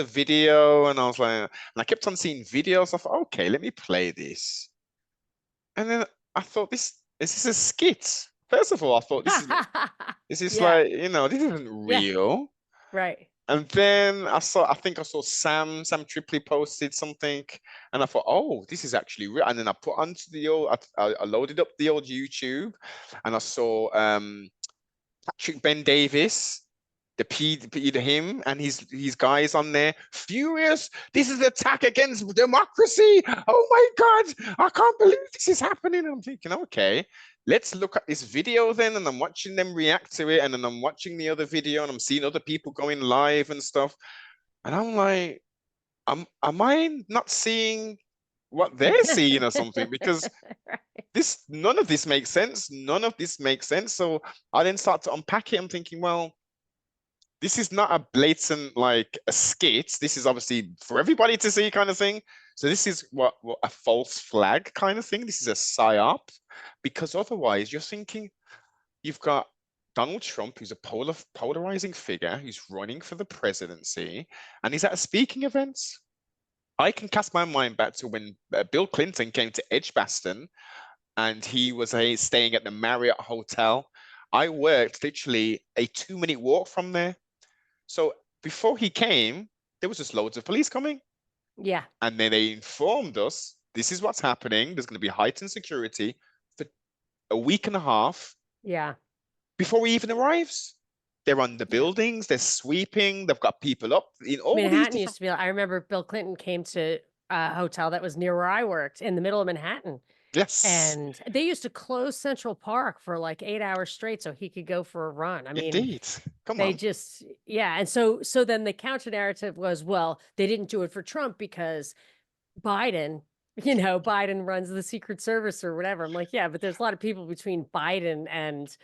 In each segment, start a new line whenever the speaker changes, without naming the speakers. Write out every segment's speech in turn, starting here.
the video, and I was like, and I kept on seeing videos. I thought, okay, let me play this. And then I thought, is this a skit? First of all, I thought this is
Yeah.
like, this isn't
Yeah.
real.
Right.
And then I think I saw Sam Tripoli posted something, and I thought, oh, this is actually real. And then I put onto the old, I loaded up the old YouTube, and I saw Patrick Ben Davis, him and his guys on there, furious. This is an attack against democracy. Oh my God, I can't believe this is happening. And I'm thinking, okay, let's look at this video then. And I'm watching them react to it, and then I'm watching the other video, and I'm seeing other people going live and stuff. And I'm like, am I not seeing what they're seeing or something? Because
Right.
none of this makes sense. None of this makes sense. So I then start to unpack it. I'm thinking, well, this is not a blatant like a skit. This is obviously for everybody to see kind of thing. So this is what a false flag kind of thing. This is a psyop, because otherwise you're thinking you've got Donald Trump, who's a polarizing figure, who's running for the presidency, and he's at a speaking event. I can cast my mind back to when Bill Clinton came to Edgbaston, and he was staying at the Marriott Hotel. I worked literally a 2-minute walk from there. So before he came, there was just loads of police coming.
Yeah.
And then they informed us, this is what's happening. There's going to be heightened security for a week and a half.
Yeah.
Before he even arrives. They're on the buildings, they're sweeping, they've got people up in all these
Manhattan
different...
used to be, I remember Bill Clinton came to a hotel that was near where I worked in the middle of Manhattan.
Yes,
And they used to close Central Park for like 8 hours straight so he could go for a run. I mean,
indeed. Come
they
on.
just, yeah. And so then the counter narrative was, well, they didn't do it for Trump because Biden, Biden runs the Secret Service or whatever. I'm like, yeah, but there's a lot of people between Biden and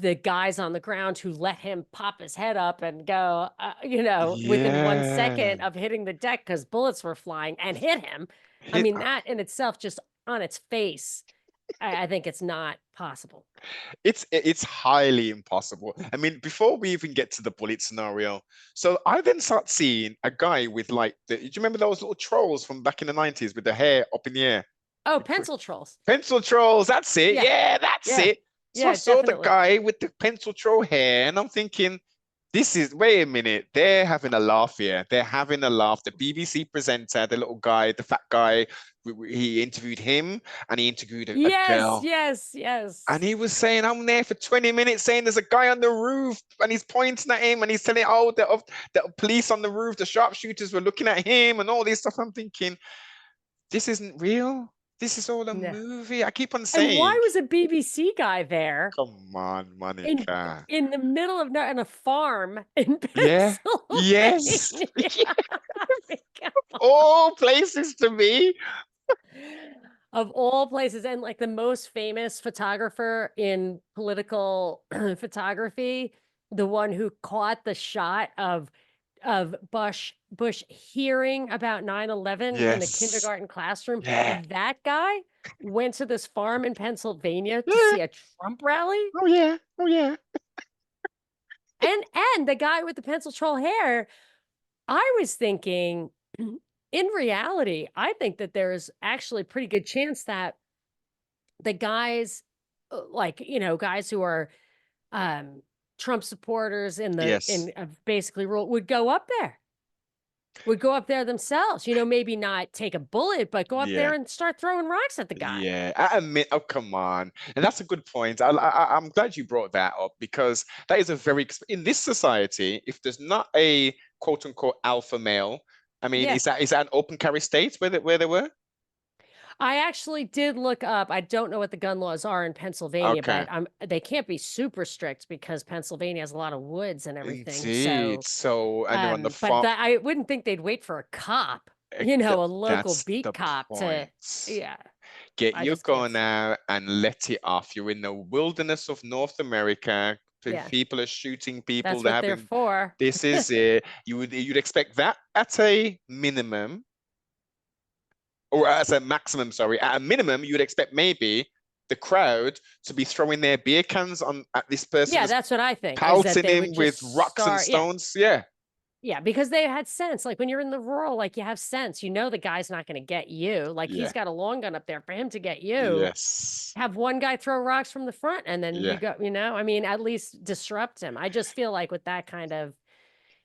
the guys on the ground who let him pop his head up and go, within 1
Yeah.
second of hitting the deck because bullets were flying and hit him. I
Hit,
mean, that in itself, just on its face, I think it's not possible.
it's highly impossible. I mean, before we even get to the bullet scenario, so I then start seeing a guy with like do you remember those little trolls from back in the 90s with the hair up in the air?
Oh, pencil trolls.
Pencil trolls, that's it.
Yeah.
Yeah, that's
Yeah.
it. So I
Yeah,
saw the
definitely.
guy with the pencil troll hair, and I'm thinking, wait a minute, they're having a laugh here. They're having a laugh. The BBC presenter, the little guy, the fat guy, he interviewed him, and he interviewed a
Yes,
girl.
yes,
And
yes.
he was saying, I'm there for 20 minutes saying there's a guy on the roof, and he's pointing at him, and he's telling, oh, the police on the roof, the sharpshooters were looking at him, and all this stuff. I'm thinking, this isn't real. This is all a
No.
movie. I keep on
And why
saying,
was a BBC guy there
come on,
in
Monica.
in the middle of in a farm in
Yeah.
Pennsylvania?
Yes.
I mean, come on.
All places to be.
Of all places, and like the most famous photographer in political photography, the one who caught the shot of Bush hearing about 9/11 in the
Yes.
kindergarten classroom,
Yeah.
that guy went to this farm in Pennsylvania to
Yeah.
see a Trump rally.
Oh yeah. Oh yeah.
And the guy with the pencil troll hair, I was thinking, in reality, I think that there's actually a pretty good chance that the guys, guys who are Trump supporters
Yes.
basically rule would go up there themselves, maybe not take a bullet, but go up there
Yeah.
and start throwing rocks at the guy.
Yeah, I admit. Oh, come on, and that's a good point. I'm glad you brought that up, because that is a very in this society. If there's not a quote unquote alpha male, I mean,
Yeah.
is that an open carry state where they were?
I actually did look up. I don't know what the gun laws are in Pennsylvania,
Okay,
but they can't be super strict because Pennsylvania has a lot of woods and everything.
indeed.
So,
So, and they're on the
but
farm.
I wouldn't think they'd wait for a cop, a local
That's
beat
the
cop
point.
to, yeah,
Get
I
your
just can't.
gun out and let it off. You're in the wilderness of North America.
Yeah,
People are shooting people.
that's
They're
what they're
having.
for.
This is it. You'd expect that at a minimum, or as a maximum. Sorry, at a minimum, you'd expect maybe the crowd to be throwing their beer cans on at this person,
Yeah,
just
that's what I think is that
pelting
they would
him with
just
rocks and
start. Yeah.
stones. Yeah.
Yeah, because they had sense. Like when you're in the rural, like you have sense. You know the guy's not going to get you. Like
Yeah.
he's got a long gun up there for him to get you.
Yes.
Have one guy throw rocks from the front and then you
Yeah.
go, I mean, at least disrupt him. I just feel like with that kind of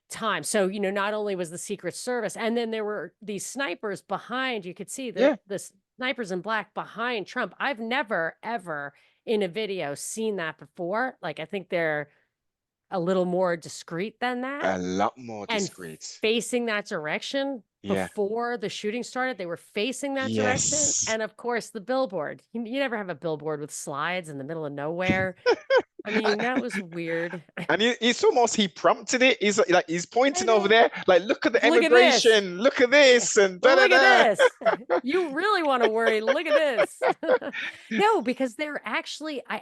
time. So, not only was the Secret Service, and then there were these snipers behind, you could see
Yeah.
the snipers in black behind Trump. I've never, ever in a video seen that before. Like, I think they're a little more discreet than that
A lot more
and
discreet.
facing that direction.
Yeah.
Before the shooting started, they were facing that direction.
Yes.
And of course, the billboard. You never have a billboard with slides in the middle of nowhere. I mean, that was weird.
And it's almost he prompted it. He's like he's
I
pointing over
know.
there, like look at the
Look at this.
immigration, look at this, and da da
Look
da.
at this. You really want to worry. Look at this. No, because I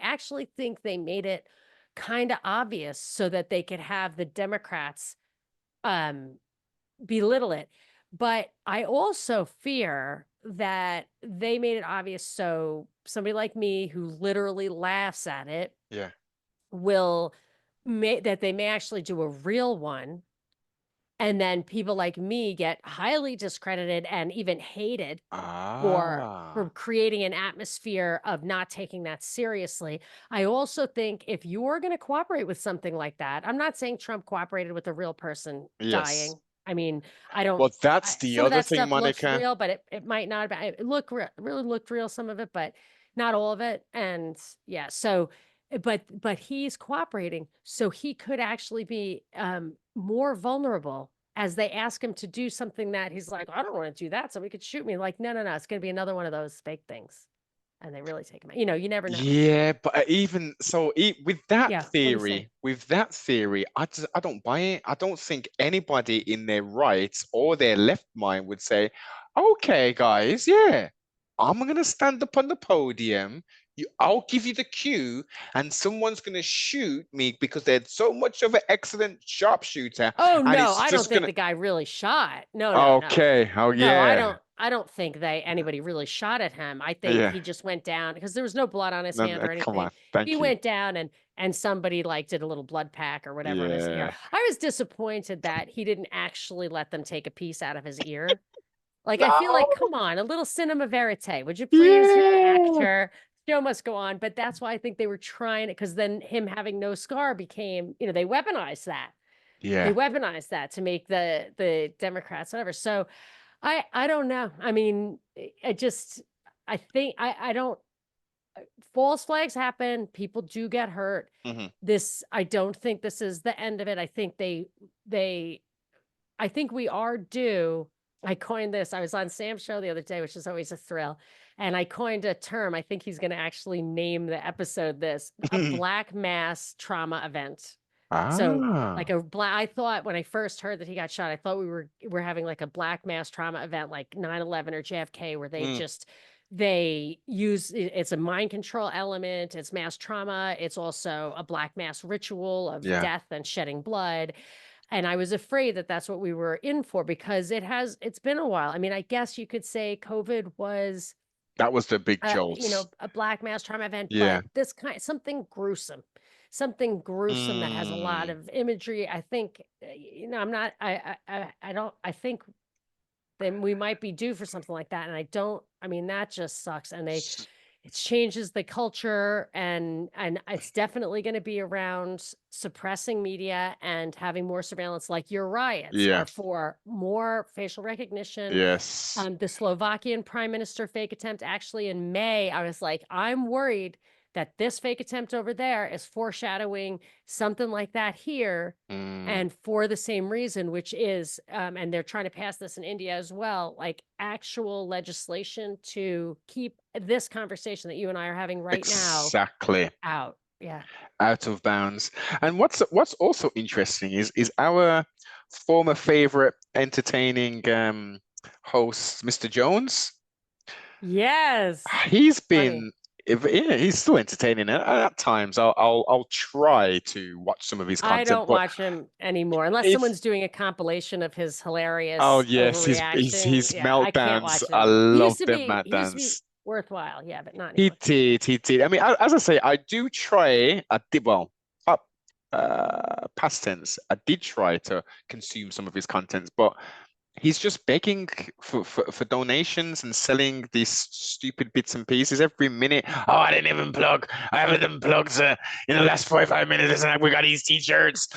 actually think they made it kind of obvious so that they could have the Democrats um belittle it. But I also fear that they made it obvious so somebody like me who literally laughs at it
Yeah.
will that they may actually do a real one. And then people like me get highly discredited and even hated for
Ah.
creating an atmosphere of not taking that seriously. I also think if you're going to cooperate with something like that, I'm not saying Trump cooperated with a real person
Yes.
dying. I mean, I don't.
Well, that's the
Some of
other
that
thing,
stuff looks
Monica.
real, but it might not. It really looked real, some of it, but not all of it. And yeah, so but he's cooperating, so he could actually be more vulnerable as they ask him to do something that he's like, I don't want to do that. Somebody could shoot me. Like, no, it's going to be another one of those fake things. And they really take him out. You never know.
Yeah, but even so, with that
Yeah. What do you say?
theory, I don't buy it. I don't think anybody in their right or their left mind would say, "Okay, guys, yeah, I'm gonna stand up on the podium. I'll give you the cue, and someone's gonna shoot me because they're so much of an excellent sharpshooter,
Oh
and
no,
it's
I don't
just
think
gonna."
the guy really shot. No, no, no.
Okay. Oh
No,
yeah.
I don't think anybody really shot at him. I think
Yeah.
he just went down because there was no blood on his
No,
hand
no,
or
come
anything.
on.
He
Thank you.
went down and somebody like did a little blood pack or whatever on his ear.
Yeah.
I was disappointed that he didn't actually let them take a piece out of his ear. Like I feel like,
No.
come on, a little cinema verite, would you please? You're an
Yeah.
actor. Show must go on. But that's why I think they were trying it because then him having no scar became, they weaponized that. They
Yeah.
weaponized that to make the Democrats whatever. So I don't know. I mean, I think I don't false flags happen. People do get hurt.
Hmm.
I don't think this is the end of it. I think they I think we are due. I coined this. I was on Sam's show the other day, which is always a thrill. And I coined a term. I think he's going to actually name the episode this a black mass trauma event. So like
Ah.
I thought when I first heard that he got shot, I thought we're having like a black mass trauma event like 9/11 or JFK where
Mm.
they use it's a mind control element, it's mass trauma, it's also a black mass ritual of
Yeah.
death and shedding blood. And I was afraid that that's what we were in for because it's been a while. I mean, I guess you could say COVID was
That was the big jolt.
a black mass trauma event,
Yeah.
but this something gruesome that has a lot
Mm.
of imagery. I think, I'm not, I don't, I think then we might be due for something like that. And I mean, that just sucks. And
S-
it changes the culture and it's definitely going to be around suppressing media and having more surveillance like your riots
Yeah.
are for more facial recognition.
Yes.
The Slovakian prime minister fake attempt, actually in May, I was like, I'm worried that this fake attempt over there is foreshadowing something like that here.
Mm.
And for the same reason, which is, and they're trying to pass this in India as well, like actual legislation to keep this conversation that you and I are having right now
Exactly.
out. Yeah.
Out of bounds. And what's also interesting is our former favorite entertaining host, Mr. Jones.
Yes.
He's
Funny.
been yeah, he's still entertaining. At times, I'll try to watch some of his
I
content,
don't
but
watch him anymore unless
if
someone's doing a compilation of his
oh
hilarious
yes,
overreaction.
his
Yeah, I can't
meltdowns.
watch it
I
anymore.
love the
He used to be
meltdowns.
worthwhile. Yeah, but not
He
anymore.
did, he did. I mean, as I say, I do try. I did well. past tense. I did try to consume some of his contents, but he's just begging for donations and selling these stupid bits and pieces every minute. Oh, I didn't even plug. I haven't even plugged in the last 45 minutes. And we got these t-shirts.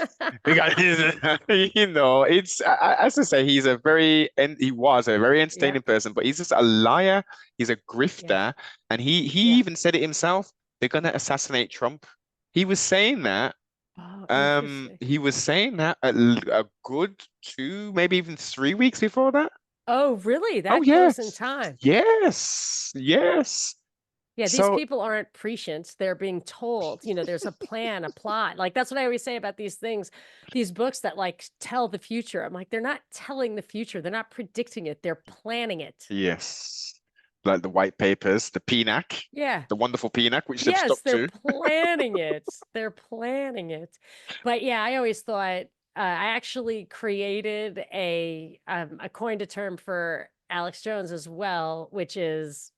We got this, it's as I say, he was a very
Yep.
entertaining person, but he's just a liar. He's a
Yeah.
grifter, and he
Yeah.
even said it himself. They're gonna assassinate Trump. He was saying that
Oh, interesting.
he was saying that a good 2, maybe even 3 weeks before that.
Oh, really?
Oh
That close in
yes,
time?
yes.
Yeah, these
So
people aren't prescient. They're being told, there's a plan, a plot. Like that's what I always say about these things, these books that like tell the future. I'm like, they're not telling the future. They're not predicting it. They're planning it.
yes, like the white papers, the PNAC,
Yeah.
the wonderful PNAC, which they've
Yes,
stuck
they're
to.
planning it. They're planning it. But yeah, I always thought I actually created I coined a term for Alex Jones as well, which is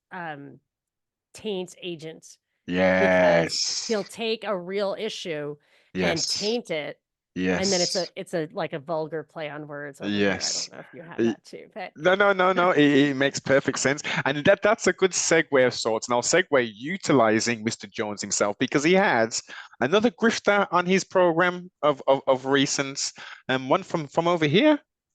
taint agent, because
Yes,
he'll take a real issue and
yes,
taint it, and then
yes,
it's a like a vulgar play on words over here. I
yes.
don't know if you have that too, but
No, no, no, no. It makes perfect sense. And that's a good segue of sorts. And I'll segue utilizing Mr. Jones himself because he had another grifter on his program of recent, and one from over here.